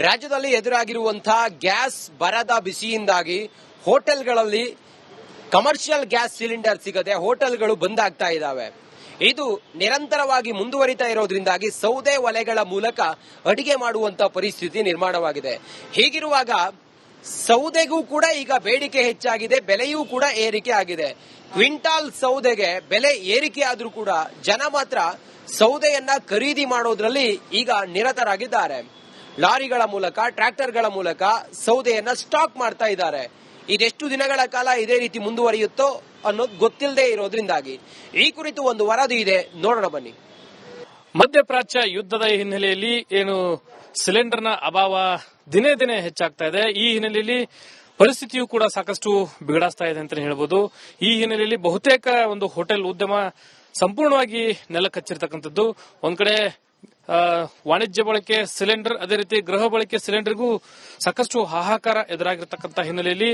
ರಾಜ್ಯದಲ್ಲಿ ಎದುರಾಗಿರುವಂತಹ ಗ್ಯಾಸ್ ಬರದ ಬಿಸಿಯಿಂದಾಗಿ ಹೋಟೆಲ್ಗಳಲ್ಲಿ ಕಮರ್ಷಿಯಲ್ ಗ್ಯಾಸ್ ಸಿಲಿಂಡರ್ ಸಿಗದೆ ಹೋಟೆಲ್ಗಳು ಬಂದ್ ಆಗ್ತಾ ಇದ್ದಾವೆ. ಇದು ನಿರಂತರವಾಗಿ ಮುಂದುವರಿತಾ ಇರೋದ್ರಿಂದಾಗಿ ಸೌದೆ ಒಲೆಗಳ ಮೂಲಕ ಅಡಿಗೆ ಮಾಡುವಂತ ಪರಿಸ್ಥಿತಿ ನಿರ್ಮಾಣವಾಗಿದೆ. ಹೀಗಿರುವಾಗ ಸೌದೆಗೂ ಕೂಡ ಈಗ ಬೇಡಿಕೆ ಹೆಚ್ಚಾಗಿದೆ, ಬೆಲೆಯೂ ಕೂಡ ಏರಿಕೆ ಆಗಿದೆ. ಕ್ವಿಂಟಾಲ್ ಸೌದೆಗೆ ಬೆಲೆ ಏರಿಕೆ ಆದ್ರೂ ಕೂಡ ಜನ ಮಾತ್ರ ಸೌದೆಯನ್ನ ಖರೀದಿ ಮಾಡೋದ್ರಲ್ಲಿ ಈಗ ನಿರತರಾಗಿದ್ದಾರೆ. ಲಾರಿಗಳ ಮೂಲಕ, ಟ್ರ್ಯಾಕ್ಟರ್ಗಳ ಮೂಲಕ ಸೌದೆಯನ್ನ ಸ್ಟಾಕ್ ಮಾಡ್ತಾ ಇದ್ದಾರೆ. ಇದೆಷ್ಟು ದಿನಗಳ ಕಾಲ ಇದೇ ರೀತಿ ಮುಂದುವರಿಯುತ್ತೋ ಅನ್ನೋದು ಗೊತ್ತಿಲ್ಲದೆ ಇರೋದ್ರಿಂದಾಗಿ ಈ ಕುರಿತು ಒಂದು ವರದಿ ಇದೆ, ನೋಡೋಣ ಬನ್ನಿ. ಮಧ್ಯಪ್ರಾಚ್ಯ ಯುದ್ಧದ ಹಿನ್ನೆಲೆಯಲ್ಲಿ ಏನು ಸಿಲಿಂಡರ್ನ ಅಭಾವ ದಿನೇ ದಿನೇ ಹೆಚ್ಚಾಗ್ತಾ ಇದೆ. ಈ ಹಿನ್ನೆಲೆಯಲ್ಲಿ ಪರಿಸ್ಥಿತಿಯು ಕೂಡ ಸಾಕಷ್ಟು ಬಿಗಡಾಸ್ತಾ ಇದೆ ಅಂತ ಹೇಳ್ಬೋದು. ಈ ಹಿನ್ನೆಲೆಯಲ್ಲಿ ಬಹುತೇಕ ಒಂದು ಹೋಟೆಲ್ ಉದ್ಯಮ ಸಂಪೂರ್ಣವಾಗಿ ನೆಲಕಚ್ಚಿರ್ತಕ್ಕಂಥದ್ದು. ಒಂದ್ ಕಡೆ ವಾಣಿಜ್ಯ ಬಳಕೆ ಸಿಲಿಂಡರ್, ಅದೇ ರೀತಿ ಗೃಹ ಬಳಕೆ ಸಿಲಿಂಡರ್ಗೂ ಸಾಕಷ್ಟು ಹಾಹಾಕಾರ ಎದುರಾಗಿರ್ತಕ್ಕಂಥ ಹಿನ್ನೆಲೆಯಲ್ಲಿ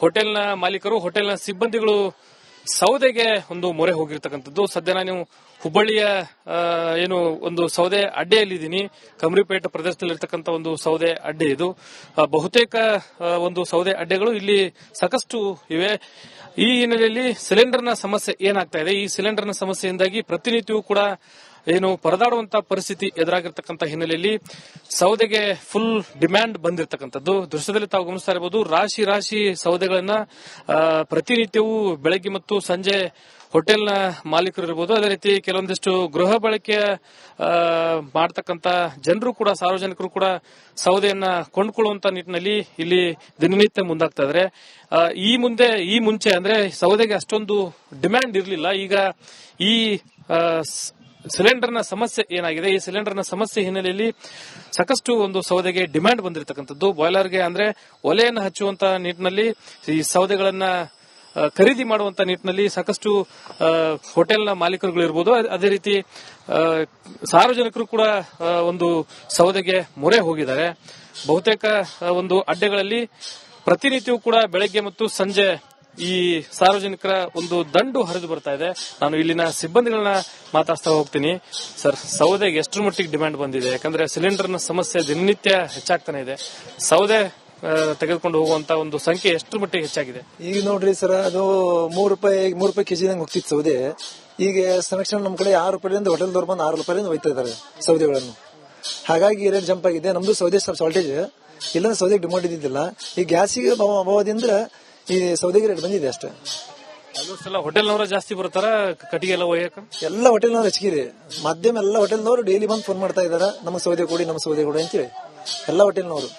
ಹೋಟೆಲ್ನ ಮಾಲೀಕರು, ಹೋಟೆಲ್ನ ಸಿಬ್ಬಂದಿಗಳು ಸೌದೆಗೆ ಒಂದು ಮೊರೆ ಹೋಗಿರ್ತಕ್ಕಂಥದ್ದು. ಸದ್ಯ ನಾನು ಹುಬ್ಬಳ್ಳಿಯ ಏನು ಒಂದು ಸೌದೆ ಅಡ್ಡೆಯಲ್ಲಿದ್ದೀನಿ. ಕಮ್ರಿಪೇಟ್ ಪ್ರದೇಶದಲ್ಲಿರ್ತಕ್ಕಂಥ ಒಂದು ಸೌದೆ ಅಡ್ಡೆ ಇದು. ಬಹುತೇಕ ಒಂದು ಸೌದೆ ಅಡ್ಡೆಗಳು ಇಲ್ಲಿ ಸಾಕಷ್ಟು ಇವೆ. ಈ ಹಿನ್ನೆಲೆಯಲ್ಲಿ ಸಿಲಿಂಡರ್ನ ಸಮಸ್ಯೆ ಏನಾಗ್ತಾ ಇದೆ, ಈ ಸಿಲಿಂಡರ್ನ ಸಮಸ್ಯೆಯಿಂದಾಗಿ ಪ್ರತಿನಿತ್ಯವೂ ಕೂಡ ಏನು ಪರದಾಡುವಂತಹ ಪರಿಸ್ಥಿತಿ ಎದುರಾಗಿರ್ತಕ್ಕಂಥ ಹಿನ್ನೆಲೆಯಲ್ಲಿ ಸೌದೆಗೆ ಫುಲ್ ಡಿಮ್ಯಾಂಡ್ ಬಂದಿರತಕ್ಕಂಥದ್ದು. ದೃಶ್ಯದಲ್ಲಿ ತಾವು ಗಮನಿಸ್ತಾ ಇರಬಹುದು, ರಾಶಿ ರಾಶಿ ಸೌದೆಗಳನ್ನ ಪ್ರತಿನಿತ್ಯವೂ ಬೆಳಗ್ಗೆ ಮತ್ತು ಸಂಜೆ ಹೋಟೆಲ್ನ ಮಾಲೀಕರು ಇರಬಹುದು, ಅದೇ ರೀತಿ ಕೆಲವೊಂದಿಷ್ಟು ಗೃಹ ಬಳಕೆ ಮಾಡತಕ್ಕಂತ ಜನರು ಕೂಡ, ಸಾರ್ವಜನಿಕರು ಕೂಡ ಸೌದೆಯನ್ನ ಕೊಂಡ್ಕೊಳ್ಳುವಂತ ನಿಟ್ಟಿನಲ್ಲಿ ಇಲ್ಲಿ ದಿನನಿತ್ಯ ಮುಂದಾಗ್ತಾ ಇದ್ದಾರೆ. ಈ ಮುಂಚೆ ಅಂದ್ರೆ ಸೌದೆಗೆ ಅಷ್ಟೊಂದು ಡಿಮ್ಯಾಂಡ್ ಇರಲಿಲ್ಲ. ಈಗ ಈ ಸಿಲಿಂಡರ್ನ ಸಮಸ್ಯೆ ಏನಾಗಿದೆ, ಈ ಸಿಲಿಂಡರ್ನ ಸಮಸ್ಯೆ ಹಿನ್ನೆಲೆಯಲ್ಲಿ ಸಾಕಷ್ಟು ಒಂದು ಸೌದೆಗೆ ಡಿಮ್ಯಾಂಡ್ ಬಂದಿರತಕ್ಕಂಥದ್ದು. ಬಾಯ್ಲರ್ಗೆ ಅಂದ್ರೆ ಒಲೆಯನ್ನು ಹಚ್ಚುವಂತ ನಿಟ್ಟಿನಲ್ಲಿ ಈ ಸೌದೆಗಳನ್ನ ಖರೀದಿ ಮಾಡುವಂತ ನಿಟ್ಟಿನಲ್ಲಿ ಸಾಕಷ್ಟು ಹೋಟೆಲ್ನ ಮಾಲೀಕರುಗಳು ಇರಬಹುದು, ಅದೇ ರೀತಿ ಸಾರ್ವಜನಿಕರು ಕೂಡ ಒಂದು ಸೌದೆಗೆ ಮೊರೆ ಹೋಗಿದ್ದಾರೆ. ಬಹುತೇಕ ಒಂದು ಅಡ್ಡೆಗಳಲ್ಲಿ ಪ್ರತಿನಿತ್ಯವೂ ಕೂಡ ಬೆಳಗ್ಗೆ ಮತ್ತು ಸಂಜೆ ಈ ಸಾರ್ವಜನಿಕರ ಒಂದು ದಂಡು ಹರಿದು ಬರ್ತಾ ಇದೆ. ನಾನು ಇಲ್ಲಿನ ಸಿಬ್ಬಂದಿಗಳನ್ನ ಮಾತಾಡ್ತಾ ಹೋಗ್ತೀನಿ. ಸರ್, ಸೌದೆಗೆ ಎಷ್ಟರ ಮಟ್ಟಿಗೆ ಡಿಮ್ಯಾಂಡ್ ಬಂದಿದೆ? ಯಾಕಂದ್ರೆ ಸಿಲಿಂಡರ್ನ ಸಮಸ್ಯೆ ದಿನನಿತ್ಯ ಹೆಚ್ಚಾಗ್ತಾನೆ ಇದೆ. ಸೌದೆ ತೆಗೆದುಕೊಂಡು ಹೋಗುವಂತ ಒಂದು ಸಂಖ್ಯೆ ಎಷ್ಟರ ಮಟ್ಟಿಗೆ ಹೆಚ್ಚಾಗಿದೆ? ಈಗ ನೋಡ್ರಿ ಸರ್, ಅದು ₹3 ಕೆಜಿದಂಗೆ ಹೋಗ್ತಿತ್ತು ಸೌದೆ. ಈಗ ಸೆಲೆಕ್ಷನ್ ನಮ್ ಕಡೆ ₹6 ಹೋಟೆಲ್ದವ್ರು ಬಂದು ₹6 ಒಯ್ತಾ ಇದಾರೆ ಸೌದೆಗಳನ್ನು. ಹಾಗಾಗಿ ರೇಟ್ ಜಂಪ್ ಆಗಿದೆ. ನಮ್ದು ಸೌದೆ ಶಾರ್ಟೇಜ್ ಇಲ್ಲ, ಸೌದೆಗೆ ಡಿಮಾಂಡ್ ಇದ್ದಿದ್ದಿಲ್ಲ. ಈ ಗ್ಯಾಸಿಗೆ ಅಭಾವದಿಂದ ಈ ಸೌದೆಗೆ ರೇಟ್ ಬಂದಿದೆ ಅಷ್ಟೇ. ಹೋಟೆಲ್ನವರು ಜಾಸ್ತಿ ಬರ್ತಾರ ಕಟ್ಟಿಗೆ ಎಲ್ಲ ಒಯ್ಯಕ? ಎಲ್ಲ ಹೋಟೆಲ್ನವ್ರು ಹೆಚ್ಚಿಗಿದೆ. ಮಾಧ್ಯಮ ಎಲ್ಲ ಹೋಟೆಲ್ನವರು ಡೈಲಿ ಬಂದು ಫೋನ್ ಮಾಡ್ತಾ ಇದಾರೆ, ನಮ್ಮ ಸೌದೆ ಕೊಡಿ, ನಮ್ಮ ಸೌದೆ ಕೊಡಿ ಅಂತೇಳಿ. ಎಲ್ಲ ಹೋಟೆಲ್ನವರು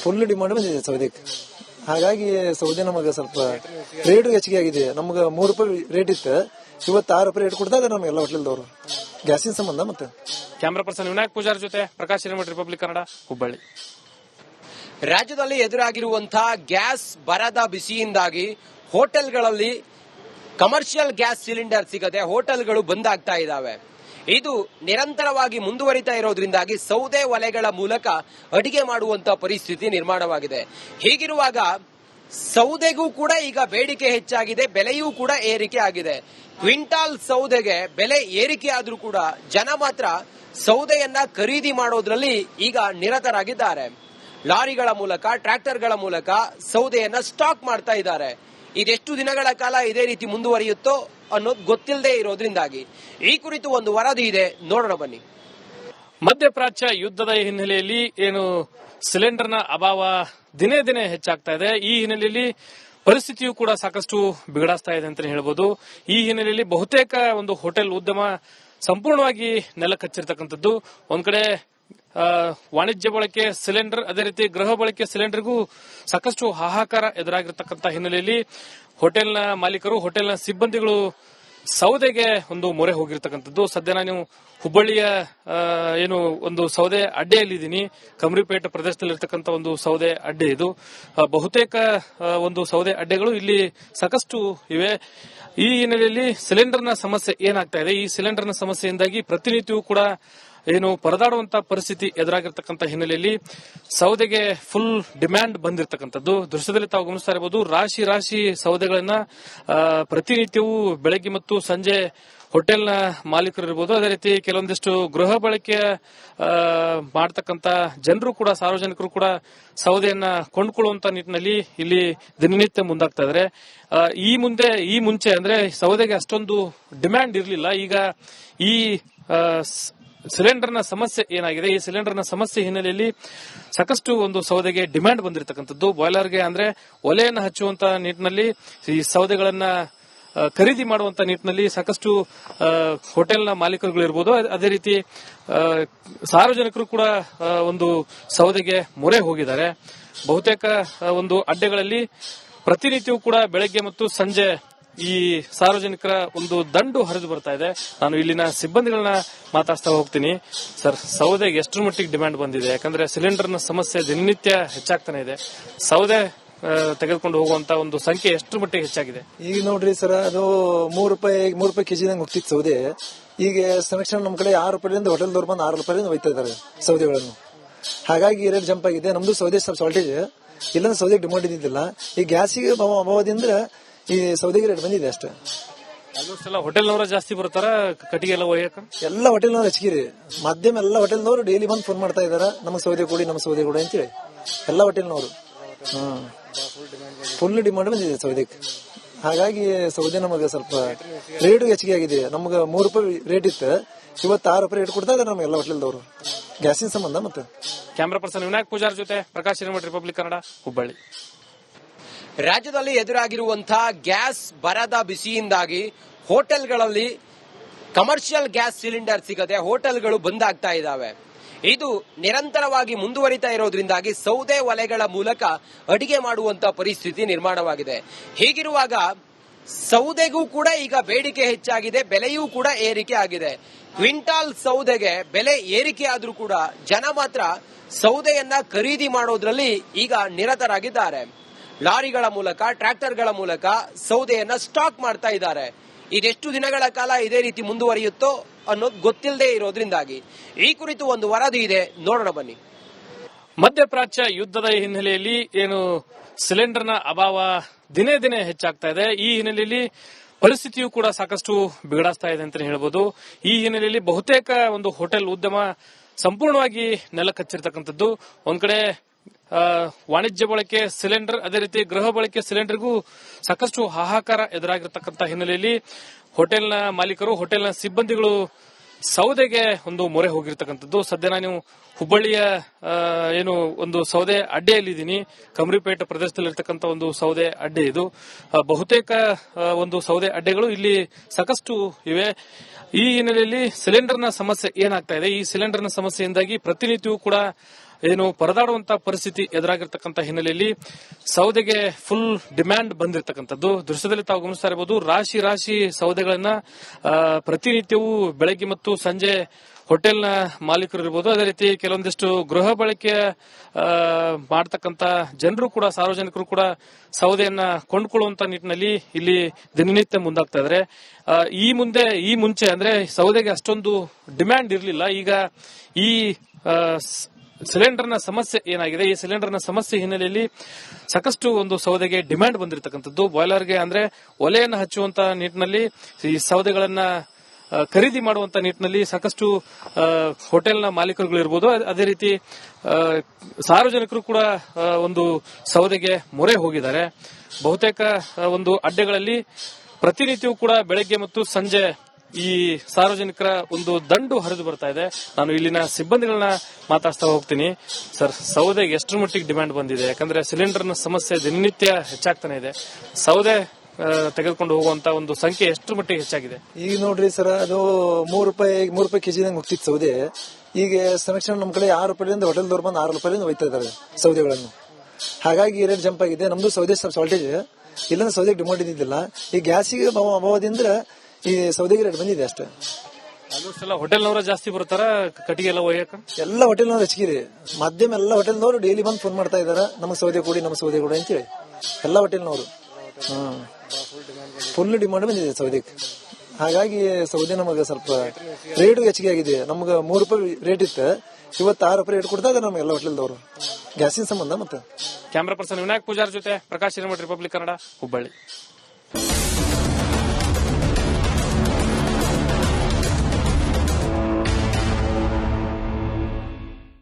ಫುಲ್ ಡಿಮಾಂಡ್ ಬಂದಿದೆ ಸೌದೆಗೆ. ಹಾಗಾಗಿ ಸೌದೆ ನಮಗೆ ಸ್ವಲ್ಪ ರೇಟ್ ಹೆಚ್ಚಿಗೆ ಆಗಿದೆ. ನಮ್ಗೆ ₹3 ರೇಟ್ ಇತ್ತು, ಇವತ್ತು ₹6 ರೇಟ್ ಕೊಡ್ತಾ ನಮ್ಗೆ ಎಲ್ಲ ಹೋಟೆಲ್ದವರು ಗ್ಯಾಸಿನ ಸಂಬಂಧ. ಮತ್ತೆ ಕ್ಯಾಮರಾ ಪರ್ಸನ್ ವಿನಾಯಕ್ ಪೂಜಾರ್ ಜೊತೆ ಪ್ರಕಾಶ್ ಹಿರೇಮಠ, ರಿಪಬ್ಲಿಕ್ ಕನ್ನಡ, ಹುಬ್ಬಳ್ಳಿ. ರಾಜ್ಯದಲ್ಲಿ ಎದುರಾಗಿರುವಂತಹ ಗ್ಯಾಸ್ ಬರದ ಬಿಸಿಯಿಂದಾಗಿ ಹೋಟೆಲ್ಗಳಲ್ಲಿ ಕಮರ್ಷಿಯಲ್ ಗ್ಯಾಸ್ ಸಿಲಿಂಡರ್ ಸಿಗದೆ ಹೋಟೆಲ್ಗಳು ಬಂದ್ ಆಗ್ತಾ ಇದ್ದಾವೆ. ಇದು ನಿರಂತರವಾಗಿ ಮುಂದುವರಿತಾ ಇರೋದ್ರಿಂದಾಗಿ ಸೌದೆ ಒಲೆಗಳ ಮೂಲಕ ಅಡಿಗೆ ಮಾಡುವಂತ ಪರಿಸ್ಥಿತಿ ನಿರ್ಮಾಣವಾಗಿದೆ. ಹೀಗಿರುವಾಗ ಸೌದೆಗೂ ಕೂಡ ಈಗ ಬೇಡಿಕೆ ಹೆಚ್ಚಾಗಿದೆ, ಬೆಲೆಯೂ ಕೂಡ ಏರಿಕೆ ಆಗಿದೆ. ಕ್ವಿಂಟಾಲ್ ಸೌದೆಗೆ ಬೆಲೆ ಏರಿಕೆ ಆದ್ರೂ ಕೂಡ ಜನ ಮಾತ್ರ ಸೌದೆಯನ್ನ ಖರೀದಿ ಮಾಡೋದ್ರಲ್ಲಿ ಈಗ ನಿರತರಾಗಿದ್ದಾರೆ. ಲಾರಿಗಳ ಮೂಲಕ, ಟ್ರ್ಯಾಕ್ಟರ್ಗಳ ಮೂಲಕ ಸೌದೆಯನ್ನ ಸ್ಟಾಕ್ ಮಾಡ್ತಾ ಇದ್ದಾರೆ. ಇದೆಷ್ಟು ದಿನಗಳ ಕಾಲ ಇದೇ ರೀತಿ ಮುಂದುವರಿಯುತ್ತೋ ಅನ್ನೋದು ಗೊತ್ತಿಲ್ಲದೆ ಇರೋದ್ರಿಂದಾಗಿ ಈ ಕುರಿತು ಒಂದು ವರದಿ ಇದೆ, ನೋಡೋಣ ಬನ್ನಿ. ಮಧ್ಯಪ್ರಾಚ್ಯ ಯುದ್ಧದ ಹಿನ್ನೆಲೆಯಲ್ಲಿ ಏನು ಸಿಲಿಂಡರ್ನ ಅಭಾವ ದಿನೇ ದಿನೇ ಹೆಚ್ಚಾಗ್ತಾ ಇದೆ. ಈ ಹಿನ್ನೆಲೆಯಲ್ಲಿ ಪರಿಸ್ಥಿತಿಯು ಕೂಡ ಸಾಕಷ್ಟು ಬಿಗಡಾಸ್ತಾ ಇದೆ ಅಂತ ಹೇಳ್ಬೋದು. ಈ ಹಿನ್ನೆಲೆಯಲ್ಲಿ ಬಹುತೇಕ ಒಂದು ಹೋಟೆಲ್ ಉದ್ಯಮ ಸಂಪೂರ್ಣವಾಗಿ ನೆಲಕಚ್ಚಿರ್ತಕ್ಕಂಥದ್ದು. ಒಂದ್ ಕಡೆ ವಾಣಿಜ್ಯ ಬಳಕೆ ಸಿಲಿಂಡರ್, ಅದೇ ರೀತಿ ಗೃಹ ಬಳಕೆ ಸಿಲಿಂಡರ್ಗೂ ಸಾಕಷ್ಟು ಹಾಹಾಕಾರ ಎದುರಾಗಿರ್ತಕ್ಕಂಥ ಹಿನ್ನೆಲೆಯಲ್ಲಿ ಹೋಟೆಲ್ನ ಮಾಲೀಕರು, ಹೋಟೆಲ್ನ ಸಿಬ್ಬಂದಿಗಳು ಸೌದೆಗೆ ಒಂದು ಮೊರೆ ಹೋಗಿರ್ತಕ್ಕಂಥದ್ದು. ಸದ್ಯ ನಾನು ಹುಬ್ಬಳ್ಳಿಯ ಏನು ಒಂದು ಸೌದೆ ಅಡ್ಡೆಯಲ್ಲಿದ್ದೀನಿ. ಕಮ್ರಿಪೇಟ್ ಪ್ರದೇಶದಲ್ಲಿರ್ತಕ್ಕಂಥ ಒಂದು ಸೌದೆ ಅಡ್ಡೆ ಇದು. ಬಹುತೇಕ ಒಂದು ಸೌದೆ ಅಡ್ಡೆಗಳು ಇಲ್ಲಿ ಸಾಕಷ್ಟು ಇವೆ. ಈ ಹಿನ್ನೆಲೆಯಲ್ಲಿ ಸಿಲಿಂಡರ್ನ ಸಮಸ್ಯೆ ಏನಾಗ್ತಾ ಇದೆ, ಈ ಸಿಲಿಂಡರ್ನ ಸಮಸ್ಯೆಯಿಂದಾಗಿ ಪ್ರತಿನಿತ್ಯವೂ ಕೂಡ ಏನು ಪರದಾಡುವಂತ ಪರಿಸ್ಥಿತಿ ಎದುರಾಗಿರ್ತಕ್ಕಂಥ ಹಿನ್ನೆಲೆಯಲ್ಲಿ ಸೌದೆಗೆ ಫುಲ್ ಡಿಮ್ಯಾಂಡ್ ಬಂದಿರತಕ್ಕಂಥದ್ದು ದೃಶ್ಯದಲ್ಲಿ ತಾವು ಗಮನಿಸ್ತಾ ಇರಬಹುದು. ರಾಶಿ ರಾಶಿ ಸೌದೆಗಳನ್ನ ಪ್ರತಿನಿತ್ಯವೂ ಬೆಳಗ್ಗೆ ಮತ್ತು ಸಂಜೆ ಹೋಟೆಲ್ನ ಮಾಲೀಕರು ಇರಬಹುದು, ಅದೇ ರೀತಿ ಕೆಲವೊಂದಿಷ್ಟು ಗೃಹ ಬಳಕೆ ಮಾಡತಕ್ಕಂತ ಜನರು ಕೂಡ, ಸಾರ್ವಜನಿಕರು ಕೂಡ ಸೌದೆಯನ್ನ ಕೊಂಡ್ಕೊಳ್ಳುವಂತ ನಿಟ್ಟಿನಲ್ಲಿ ಇಲ್ಲಿ ದಿನನಿತ್ಯ ಮುಂದಾಗ್ತಾ ಇದ್ದಾರೆ. ಈ ಮುಂಚೆ ಅಂದ್ರೆ ಸೌದೆಗೆ ಅಷ್ಟೊಂದು ಡಿಮ್ಯಾಂಡ್ ಇರಲಿಲ್ಲ. ಈಗ ಈ ಸಿಲಿಂಡರ್ನ ಸಮಸ್ಯೆ ಏನಾಗಿದೆ, ಈ ಸಿಲಿಂಡರ್ನ ಸಮಸ್ಯೆ ಹಿನ್ನೆಲೆಯಲ್ಲಿ ಸಾಕಷ್ಟು ಒಂದು ಸೌದೆಗೆ ಡಿಮ್ಯಾಂಡ್ ಬಂದಿರತಕ್ಕಂಥದ್ದು. ಬಾಯ್ಲರ್ಗೆ ಅಂದ್ರೆ ಒಲೆಯನ್ನು ಹಚ್ಚುವಂತ ನಿಟ್ಟಿನಲ್ಲಿ ಈ ಸೌದೆಗಳನ್ನ ಖರೀದಿ ಮಾಡುವಂತ ನಿಟ್ಟಿನಲ್ಲಿ ಸಾಕಷ್ಟು ಹೋಟೆಲ್ನ ಮಾಲೀಕರುಗಳು ಇರಬಹುದು, ಅದೇ ರೀತಿ ಸಾರ್ವಜನಿಕರು ಕೂಡ ಒಂದು ಸೌದೆಗೆ ಮೊರೆ ಹೋಗಿದ್ದಾರೆ. ಬಹುತೇಕ ಒಂದು ಅಡ್ಡೆಗಳಲ್ಲಿ ಪ್ರತಿನಿತ್ಯವೂ ಕೂಡ ಬೆಳಗ್ಗೆ ಮತ್ತು ಸಂಜೆ ಈ ಸಾರ್ವಜನಿಕರ ಒಂದು ದಂಡು ಹರಿದು ಬರ್ತಾ ಇದೆ. ನಾನು ಇಲ್ಲಿನ ಸಿಬ್ಬಂದಿಗಳನ್ನ ಮಾತಾಡ್ತಾ ಹೋಗ್ತೀನಿ. ಸರ್, ಸೌದೆಗೆ ಎಷ್ಟರ ಮಟ್ಟಿಗೆ ಡಿಮ್ಯಾಂಡ್ ಬಂದಿದೆ? ಯಾಕಂದ್ರೆ ಸಿಲಿಂಡರ್ನ ಸಮಸ್ಯೆ ದಿನನಿತ್ಯ ಹೆಚ್ಚಾಗ್ತಾನೆ ಇದೆ. ಸೌದೆ ತೆಗೆದುಕೊಂಡು ಹೋಗುವಂತ ಒಂದು ಸಂಖ್ಯೆ ಎಷ್ಟು ಮಟ್ಟಿಗೆ ಹೆಚ್ಚಾಗಿದೆ? ಈಗ ನೋಡ್ರಿ ಸರ್, ಅದು 3 ರೂಪಾಯಿ ಕೆಜಿದಂಗ್ ಹೋಗ್ತಿತ್ತು ಸೌದೆ. ಈಗ ಸೆಲೆಕ್ಷನ್ ನಮ್ ಕಡೆ 6 ರೂಪಾಯಿಂದ ಹೋಟೆಲ್ದವ್ರು ಬಂದು 6 ರೂಪಾಯಿಂದ ಒಯ್ತಾ ಇದಾರೆ ಸೌದೆಗಳನ್ನು. ಹಾಗಾಗಿ ರೇಟ್ ಜಂಪ್ ಆಗಿದೆ. ನಮ್ದು ಸೌದೆ ಸ್ವಲ್ಪ ಶಾರ್ಟೇಜ್, ಇಲ್ಲಾಂದ್ರೆ ಸೌದೆ ಡಿಮಾಂಡ್ ಇದ್ದಿದ್ದಿಲ್ಲ. ಈ ಗ್ಯಾಸಿಗೆ ಅಭಾವದಿಂದ ಈ ಸೌದೆಗೆ ರೇಟ್ ಬಂದಿದೆ ಅಷ್ಟೇ. ಹೋಟೆಲ್ನವರ ಜಾಸ್ತಿ ಬರ್ತಾರ, ಕಟ್ಟಿಗೆ ಎಲ್ಲ ಒಯ್ಯಕ ಎಲ್ಲ ಹೋಟೆಲ್ನವ್ರು ಹೆಚ್ಚಿಗೆ ಮಾಧ್ಯಮ ಎಲ್ಲ ಹೋಟೆಲ್ನವರು ಡೈಲಿ ಬಂದು ಫೋನ್ ಮಾಡ್ತಾ ಇದಾರೆ, ನಮಗೆ ಸೌದೆ ಕೊಡಿ ಅಂತೇಳಿ ಎಲ್ಲ ಹೋಟೆಲ್ನವರು. ಫುಲ್ ಡಿಮಾಂಡ್ ಬಂದಿದೆ ಸೌದೆಗೆ. ಹಾಗಾಗಿ ಸೌದೆ ನಮಗೆ ಸ್ವಲ್ಪ ರೇಟು ಹೆಚ್ಚಿಗೆ ಆಗಿದೆ. ನಮ್ಗೆ 3 ರೂಪಾಯಿ ರೇಟ್ ಇತ್ತು, ಇವತ್ತು 6 ರೂಪಾಯಿ ರೇಟ್ ಕೊಡ್ತಾ ಇದಾರೆ ನಮ್ಗೆಲ್ಲ ಹೋಟೆಲ್ದವರು ಗ್ಯಾಸಿನ ಸಂಬಂಧ. ಮತ್ತೆ ಕ್ಯಾಮರಾ ಪರ್ಸನ್ ವಿನಾಯಕ್ ಪೂಜಾರ್ ಜೊತೆ ಪ್ರಕಾಶ್ ಹಿರೇಮಠ, ರಿಪಬ್ಲಿಕ್ ಕನ್ನಡ, ಹುಬ್ಬಳ್ಳಿ. ರಾಜ್ಯದಲ್ಲಿ ಎದುರಾಗಿರುವಂತಹ ಗ್ಯಾಸ್ ಬರದ ಬಿಸಿಯಿಂದಾಗಿ ಹೋಟೆಲ್ಗಳಲ್ಲಿ ಕಮರ್ಷಿಯಲ್ ಗ್ಯಾಸ್ ಸಿಲಿಂಡರ್ ಸಿಗದೆ ಹೋಟೆಲ್ಗಳು ಬಂದ್ ಆಗ್ತಾ ಇದಾವೆ. ಇದು ನಿರಂತರವಾಗಿ ಮುಂದುವರಿತಾ ಇರೋದ್ರಿಂದಾಗಿ ಸೌದೆ ಒಲೆಗಳ ಮೂಲಕ ಅಡಿಗೆ ಮಾಡುವಂತ ಪರಿಸ್ಥಿತಿ ನಿರ್ಮಾಣವಾಗಿದೆ. ಹೀಗಿರುವಾಗ ಸೌದೆಗೂ ಕೂಡ ಈಗ ಬೇಡಿಕೆ ಹೆಚ್ಚಾಗಿದೆ, ಬೆಲೆಯೂ ಕೂಡ ಏರಿಕೆ ಆಗಿದೆ. ಕ್ವಿಂಟಾಲ್ ಸೌದೆಗೆ ಬೆಲೆ ಏರಿಕೆ ಆದ್ರೂ ಕೂಡ ಜನ ಮಾತ್ರ ಸೌದೆಯನ್ನ ಖರೀದಿ ಮಾಡೋದ್ರಲ್ಲಿ ಈಗ ನಿರತರಾಗಿದ್ದಾರೆ. ಲಾರಿಗಳ ಮೂಲಕ, ಟ್ರ್ಯಾಕ್ಟರ್ಗಳ ಮೂಲಕ ಸೌದೆಯನ್ನ ಸ್ಟಾಕ್ ಮಾಡ್ತಾ ಇದ್ದಾರೆ. ಇದೆಷ್ಟು ದಿನಗಳ ಕಾಲ ಇದೇ ರೀತಿ ಮುಂದುವರಿಯುತ್ತೋ ಅನ್ನೋದು ಗೊತ್ತಿಲ್ಲದೆ ಇರೋದ್ರಿಂದಾಗಿ ಈ ಕುರಿತು ಒಂದು ವರದಿ ಇದೆ, ನೋಡೋಣ ಬನ್ನಿ. ಮಧ್ಯಪ್ರಾಚ್ಯ ಯುದ್ಧದ ಹಿನ್ನೆಲೆಯಲ್ಲಿ ಏನು ಸಿಲಿಂಡರ್ನ ಅಭಾವ ದಿನೇ ದಿನೇ ಹೆಚ್ಚಾಗ್ತಾ ಇದೆ. ಈ ಹಿನ್ನೆಲೆಯಲ್ಲಿ ಪರಿಸ್ಥಿತಿಯು ಕೂಡ ಸಾಕಷ್ಟು ಬಿಗಡಾಸ್ತಾ ಇದೆ ಅಂತ ಹೇಳ್ಬೋದು. ಈ ಹಿನ್ನೆಲೆಯಲ್ಲಿ ಬಹುತೇಕ ಒಂದು ಹೋಟೆಲ್ ಉದ್ಯಮ ಸಂಪೂರ್ಣವಾಗಿ ನೆಲಕಚ್ಚಿರ್ತಕ್ಕಂಥದ್ದು. ಒಂದ್ ಕಡೆ ವಾಣಿಜ್ಯ ಬಳಕೆ ಸಿಲಿಂಡರ್, ಅದೇ ರೀತಿ ಗೃಹ ಬಳಕೆ ಸಿಲಿಂಡರ್ಗೂ ಸಾಕಷ್ಟು ಹಾಹಾಕಾರ ಎದುರಾಗಿರ್ತಕ್ಕಂಥ ಹಿನ್ನೆಲೆಯಲ್ಲಿ ಹೋಟೆಲ್ನ ಮಾಲೀಕರು, ಹೋಟೆಲ್ನ ಸಿಬ್ಬಂದಿಗಳು ಸೌದೆಗೆ ಒಂದು ಮೊರೆ ಹೋಗಿರ್ತಕ್ಕಂಥದ್ದು. ಸದ್ಯ ನಾನು ಹುಬ್ಬಳ್ಳಿಯ ಏನು ಒಂದು ಸೌದೆ ಅಡ್ಡೆಯಲ್ಲಿದ್ದೀನಿ. ಕಮರಿಪೇಟೆ ಪ್ರದೇಶದಲ್ಲಿರ್ತಕ್ಕಂಥ ಒಂದು ಸೌದೆ ಅಡ್ಡೆ ಇದು. ಬಹುತೇಕ ಒಂದು ಸೌದೆ ಅಡ್ಡೆಗಳು ಇಲ್ಲಿ ಸಾಕಷ್ಟು ಇವೆ. ಈ ಹಿನ್ನೆಲೆಯಲ್ಲಿ ಸಿಲಿಂಡರ್ನ ಸಮಸ್ಯೆ ಏನಾಗ್ತಾ ಇದೆ, ಈ ಸಿಲಿಂಡರ್ನ ಸಮಸ್ಯೆಯಿಂದಾಗಿ ಪ್ರತಿನಿತ್ಯವೂ ಕೂಡ ಏನು ಪರದಾಡುವಂತ ಪರಿಸ್ಥಿತಿ ಎದುರಾಗಿರ್ತಕ್ಕಂಥ ಹಿನ್ನೆಲೆಯಲ್ಲಿ ಸೌದೆಗೆ ಫುಲ್ ಡಿಮ್ಯಾಂಡ್ ಬಂದಿರತಕ್ಕಂಥದ್ದು ದೃಶ್ಯದಲ್ಲಿ ತಾವು ಗಮನಿಸ್ತಾ ಇರಬಹುದು. ರಾಶಿ ರಾಶಿ ಸೌದೆಗಳನ್ನ ಪ್ರತಿನಿತ್ಯವೂ ಬೆಳಗ್ಗೆ ಮತ್ತು ಸಂಜೆ ಹೋಟೆಲ್ನ ಮಾಲೀಕರು ಇರಬಹುದು, ಅದೇ ರೀತಿ ಕೆಲವೊಂದಿಷ್ಟು ಗೃಹ ಬಳಕೆ ಮಾಡತಕ್ಕಂತ ಜನರು ಕೂಡ, ಸಾರ್ವಜನಿಕರು ಕೂಡ ಸೌದೆಯನ್ನ ಕೊಂಡ್ಕೊಳ್ಳುವಂತ ನಿಟ್ಟಿನಲ್ಲಿ ಇಲ್ಲಿ ದಿನನಿತ್ಯ ಮುಂದಾಗ್ತಾ ಇದ್ದಾರೆ. ಈ ಮುಂಚೆ ಅಂದ್ರೆ ಸೌದೆಗೆ ಅಷ್ಟೊಂದು ಡಿಮ್ಯಾಂಡ್ ಇರಲಿಲ್ಲ. ಈಗ ಈ ಸಿಲಿಂಡರ್ನ ಸಮಸ್ಯೆ ಏನಾಗಿದೆ, ಈ ಸಿಲಿಂಡರ್ನ ಸಮಸ್ಯೆ ಹಿನ್ನೆಲೆಯಲ್ಲಿ ಸಾಕಷ್ಟು ಒಂದು ಸೌದೆಗೆ ಡಿಮ್ಯಾಂಡ್ ಬಂದಿರತಕ್ಕಂಥದ್ದು. ಬಾಯ್ಲರ್ಗೆ ಅಂದ್ರೆ ಒಲೆಯನ್ನು ಹಚ್ಚುವಂತ ನಿಟ್ಟಿನಲ್ಲಿ ಈ ಸೌದೆಗಳನ್ನ ಖರೀದಿ ಮಾಡುವಂತ ನಿಟ್ಟಿನಲ್ಲಿ ಸಾಕಷ್ಟು ಹೋಟೆಲ್ನ ಮಾಲೀಕರುಗಳು ಇರಬಹುದು, ಅದೇ ರೀತಿ ಸಾರ್ವಜನಿಕರು ಕೂಡ ಒಂದು ಸೌದೆಗೆ ಮೊರೆ ಹೋಗಿದ್ದಾರೆ. ಬಹುತೇಕ ಒಂದು ಅಡ್ಡೆಗಳಲ್ಲಿ ಪ್ರತಿನಿತ್ಯವೂ ಕೂಡ ಬೆಳಗ್ಗೆ ಮತ್ತು ಸಂಜೆ ಈ ಸಾರ್ವಜನಿಕರ ಒಂದು ದಂಡು ಹರಿದು ಬರ್ತಾ ಇದೆ. ನಾನು ಇಲ್ಲಿನ ಸಿಬ್ಬಂದಿಗಳನ್ನ ಮಾತಾಡ್ತಾ ಹೋಗ್ತೀನಿ. ಸರ್, ಸೌದೆಗೆ ಎಷ್ಟರ ಮಟ್ಟಿಗೆ ಡಿಮ್ಯಾಂಡ್ ಬಂದಿದೆ? ಯಾಕಂದ್ರೆ ಸಿಲಿಂಡರ್ನ ಸಮಸ್ಯೆ ದಿನನಿತ್ಯ ಹೆಚ್ಚಾಗ್ತಾನೆ ಇದೆ. ಸೌದೆ ತೆಗೆದುಕೊಂಡು ಹೋಗುವಂತ ಒಂದು ಸಂಖ್ಯೆ ಎಷ್ಟು ಮಟ್ಟಿಗೆ ಹೆಚ್ಚಾಗಿದೆ? ಈಗ ನೋಡ್ರಿ ಸರ್, ಅದು 3 ರೂಪಾಯಿ ಕೆಜಿದಂಗ್ ಹೋಗ್ತಿತ್ತು ಸೌದೆ. ಈಗ ಸೆಲೆಕ್ಷನ್ ನಮ್ ಕಡೆ 6 ರೂಪಾಯಿಂದ ಹೋಟೆಲ್ದವ್ರು ಬಂದು 6 ರೂಪಾಯಿಂದ ಒಯ್ತಾ ಇದಾರೆ ಸೌದೆಗಳನ್ನು. ಹಾಗಾಗಿ ರೇಟ್ ಜಂಪ್ ಆಗಿದೆ. ನಮ್ದು ಸೌದೆ ಸ್ವಲ್ಪ ಶಾರ್ಟೇಜ್, ಇಲ್ಲಾಂದ್ರೆ ಸೌದೆ ಡಿಮಾಂಡ್ ಇದ್ದಿದ್ದಿಲ್ಲ. ಈ ಗ್ಯಾಸಿಗೆ ಅಭಾವದಿಂದ ಈ ಸೌದೆಗೆ ರೇಟ್ ಬಂದಿದೆ ಅಷ್ಟೇ. ಹೋಟೆಲ್ನವರ ಜಾಸ್ತಿ ಬರ್ತಾರ, ಕಟ್ಟಿಗೆ ಎಲ್ಲ ಒಯ್ಯಕ ಎಲ್ಲ ಹೋಟೆಲ್ನವ್ರು ಹೆಚ್ಚಿಗೆ ಮಾಧ್ಯಮ ಎಲ್ಲ ಹೋಟೆಲ್ನವರು ಡೈಲಿ ಬಂದು ಫೋನ್ ಮಾಡ್ತಾ ಇದಾರೆ, ನಮಗೆ ಸೌದೆ ಕೊಡಿ ಅಂತೇಳಿ ಎಲ್ಲ ಹೋಟೆಲ್ನವರು. ಫುಲ್ ಡಿಮಾಂಡ್ ಬಂದಿದೆ ಸೌದೆಗೆ. ಹಾಗಾಗಿ ಸೌದೆ ನಮಗೆ ಸ್ವಲ್ಪ ರೇಟ್ ಹೆಚ್ಚಿಗೆ ಆಗಿದೆ. ನಮ್ಗೆ 3 ರೂಪಾಯಿ ರೇಟ್ ಇತ್ತು, ಇವತ್ತು 6 ರೂಪಾಯಿ ರೇಟ್ ಕೊಡ್ತಾರೆ ನಮ್ಗೆಲ್ಲ ಹೋಟ್ಲದವರು ಗ್ಯಾಸಿನ ಸಂಬಂಧ. ಮತ್ತೆ ಕ್ಯಾಮ್ರಾ ಪರ್ಸನ್ ವಿನಾಯಕ್ ಪೂಜಾರ್ ಜೊತೆ ಪ್ರಕಾಶ್ ಹಿರೇಮಠ, ರಿಪಬ್ಲಿಕ್ ಕನ್ನಡ, ಹುಬ್ಬಳ್ಳಿ.